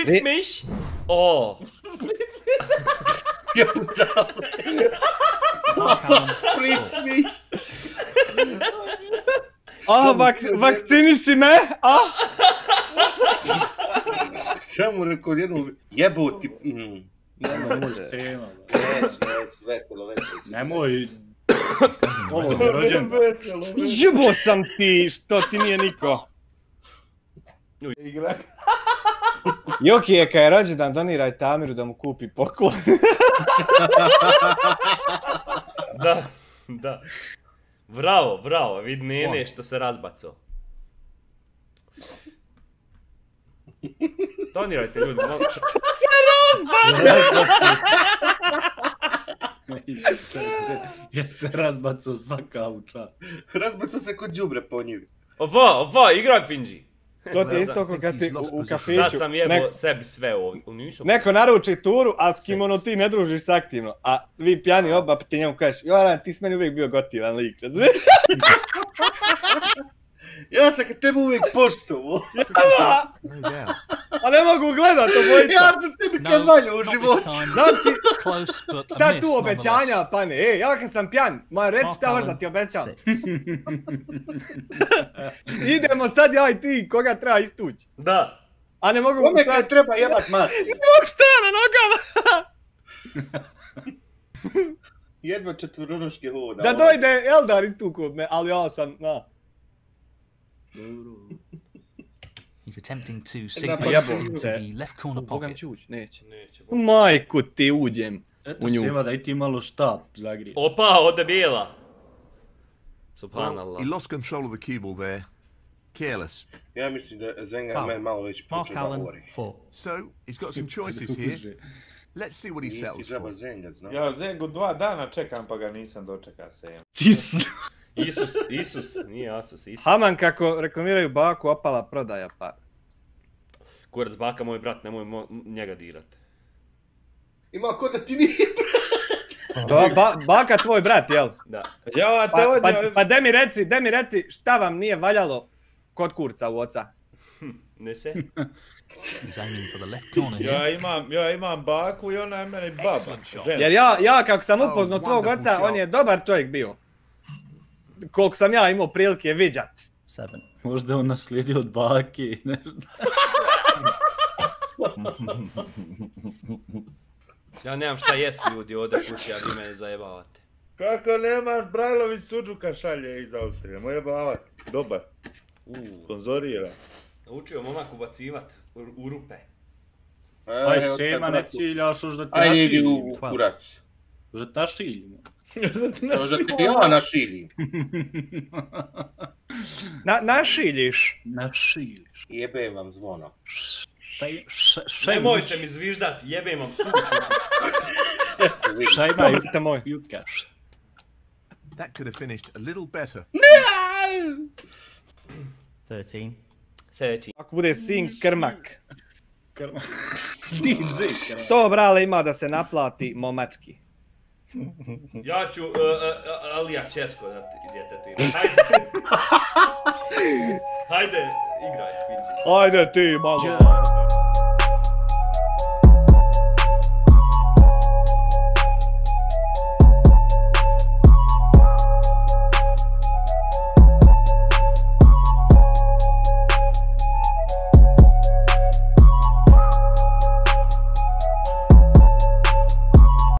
Blitz mich! Oh! Blitz mich! Vakciniši me! Samo rekao jednu jeboti... Veselo. Nemoj... Ovo je rođen. Jebo sam ti, što ti nije niko. Joki je kad je rođendan, doniraj Tamiru da mu kupi poklon. Da. Bravo, vid Nene što se razbacao. Donirajte ljudi, što se razbacao? Je se razbacao svaka uča. Razbacao se kod đubre po njih. Ova, igraj Finđi. To ti je isto kako kad ti u kafiću. Sad sam jebo sebi sve ovdje. Neko naruči turu, a s kimono ti ne družiš s aktivno. A vi pjani oba pa ti njemu kažeš, Joran, ti s meni uvijek bio gotivan lik, razumiješ? Ja sam kad tebe uvijek poštovo. A ne mogu gledat obojica. Ja sam tebi kad valja u životu. Šta tu obećanja, pane? Ja kad sam pjan, reci šta hoš da ti obećam. Idemo sad ja i ti, koga treba istući. Da. A ne mogu... Kome kad treba jebat masu. Ne mogu stati na nogama. Jedva četvoronoške hoda. Da dojde Eldar istuku me, ali ja sam, na. He's attempting to signal into the left corner pocket. Neće. Majku ti uđem Eto u nju. Sjeva da i ti malo štap zagriješ. Opa, ode bijela. Subhanallah. He lost control of the cue ball there. Careless. Ja mislim da Zenga men malo već počeo da govori. So, he's got some choices here. Let's see what he settles for. Ja Zengu 2 dana čekam pa ga nisam dočekao se. Isus, nije Asus, Isus. Haman kako reklamiraju baku, opala prodaja pa. Kurac baka moj brat, nemoj njega dirat. Ima ko da ti nije brat. To baka tvoj brat, jel? Da. Pa de mi reci šta vam nije valjalo kod kurca u oca? Ne se? Ja imam baku i ona je meni baba. Jer ja kako sam upoznao tvog oca, on je dobar čovjek bio. Koliko sam ja imao prilike viđat. Možda on naslijedio od bake, ne znam. Ja nemam šta jest ljudi ovdje kući, a vi mene zajebavate. Kako nemaš, Brajlović Suđuka šalje iz Austrije, moj bavat, dobar. Sponzorira. Naučio momak ubacivat u rupe. Aj Sema, ne ciljaš už da ti našilji. Ajde idi u kurac. Už da ti našilji. Už da ti ja našilji. Našiljiš? Našiljiš. Jebem vam zvono. Nemojte mi zviždat, jebem vam sušu. Šajma jutkaš. That could have finished a little better. No! 13. Ako bude sin Krmak. DJ To brale ima da se naplati momački. Ja ću Alija Česko da idete tu. Hajde, igraj. Ajde ti malo.